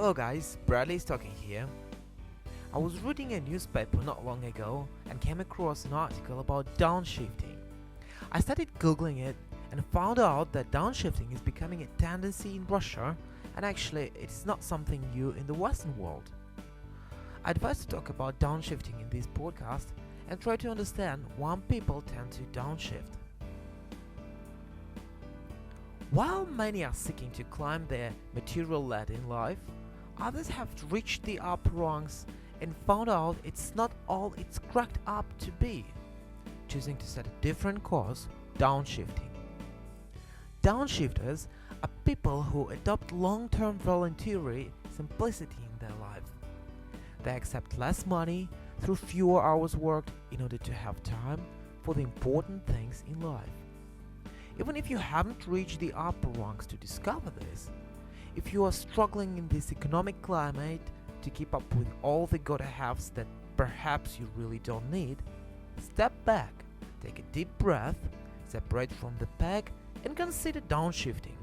Hello guys, Bradley is talking here. I was reading a newspaper not long ago and came across an article about downshifting. I started googling it and found out that downshifting is becoming a tendency in Russia, and actually it's not something new in the Western world. I advise to talk about downshifting in this podcast and try to understand why people tend to downshift. While many are seeking to climb their material ladder in life, others have reached the upper rungs and found out it's not all it's cracked up to be, choosing to set a different course, downshifting. Downshifters are people who adopt long-term voluntary simplicity in their life. They accept less money through fewer hours worked in order to have time for the important things in life. Even if you haven't reached the upper rungs to discover this, if you are struggling in this economic climate to keep up with all the gotta-haves that perhaps you really don't need, step back, take a deep breath, separate from the pack, and consider downshifting.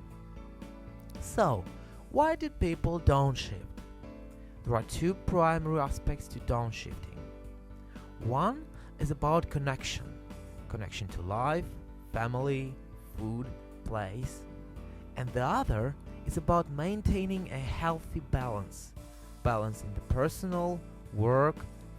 So, why do people downshift? There are two primary aspects to downshifting. One is about connection to life, family, food, place, and the other is about maintaining a healthy balance in the personal, work,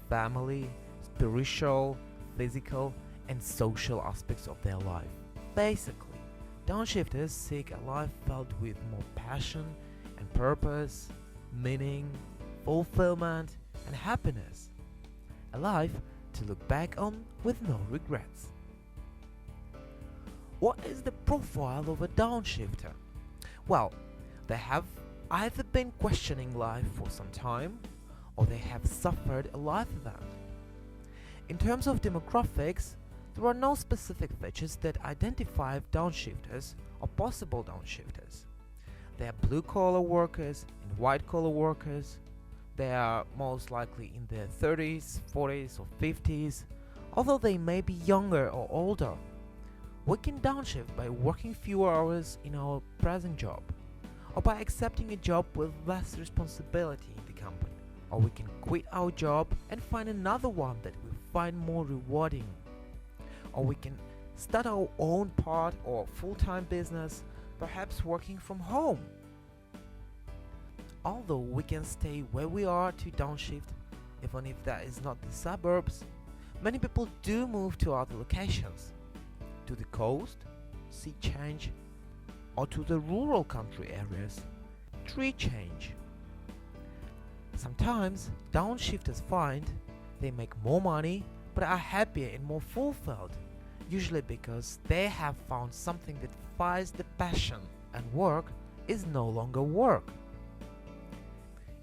family, spiritual, physical, and social aspects of their life. Basically, downshifters seek a life filled with more passion and purpose, meaning, fulfillment, and happiness. A life to look back on with no regrets. What is the profile of a downshifter? Well, they have either been questioning life for some time, or they have suffered a life event. In terms of demographics, there are no specific features that identify downshifters or possible downshifters. They are blue-collar workers and white-collar workers. They are most likely in their 30s, 40s, or 50s, although they may be younger or older. We can downshift by working fewer hours in our present job, or by accepting a job with less responsibility in the company, or we can quit our job and find another one that we find more rewarding, or we can start our own part or full-time business, perhaps working from home. Although we can stay where we are to downshift, even if that is not the suburbs, many people do move to other locations, to the coast, sea change, or to the rural country areas, tree change. Sometimes downshifters find they make more money but are happier and more fulfilled, usually because they have found something that fires the passion and work is no longer work.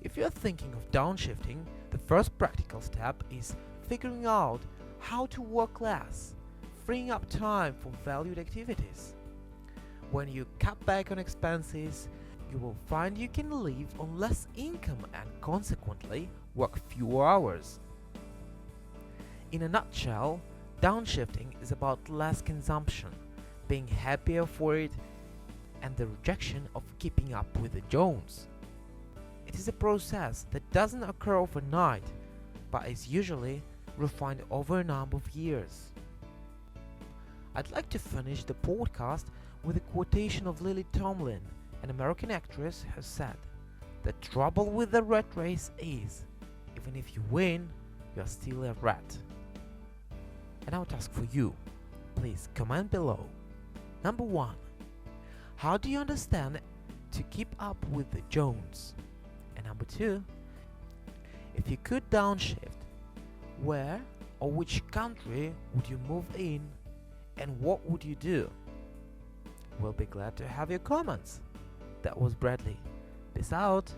If you're thinking of downshifting, the first practical step is figuring out how to work less, freeing up time for valued activities. When you cut back on expenses, you will find you can live on less income and consequently work fewer hours. In a nutshell, downshifting is about less consumption, being happier for it, and the rejection of keeping up with the Jones. It is a process that doesn't occur overnight, but is usually refined over a number of years. I'd like to finish the podcast with a quotation of Lily Tomlin, an American actress, who said, "The trouble with the rat race is, even if you win, you're still a rat." And now task for you. Please comment below. Number 1. How do you understand to keep up with the Jones? And number 2. If you could downshift, where or which country would you move in? And what would you do? We'll be glad to have your comments. That was Bradley. Peace out.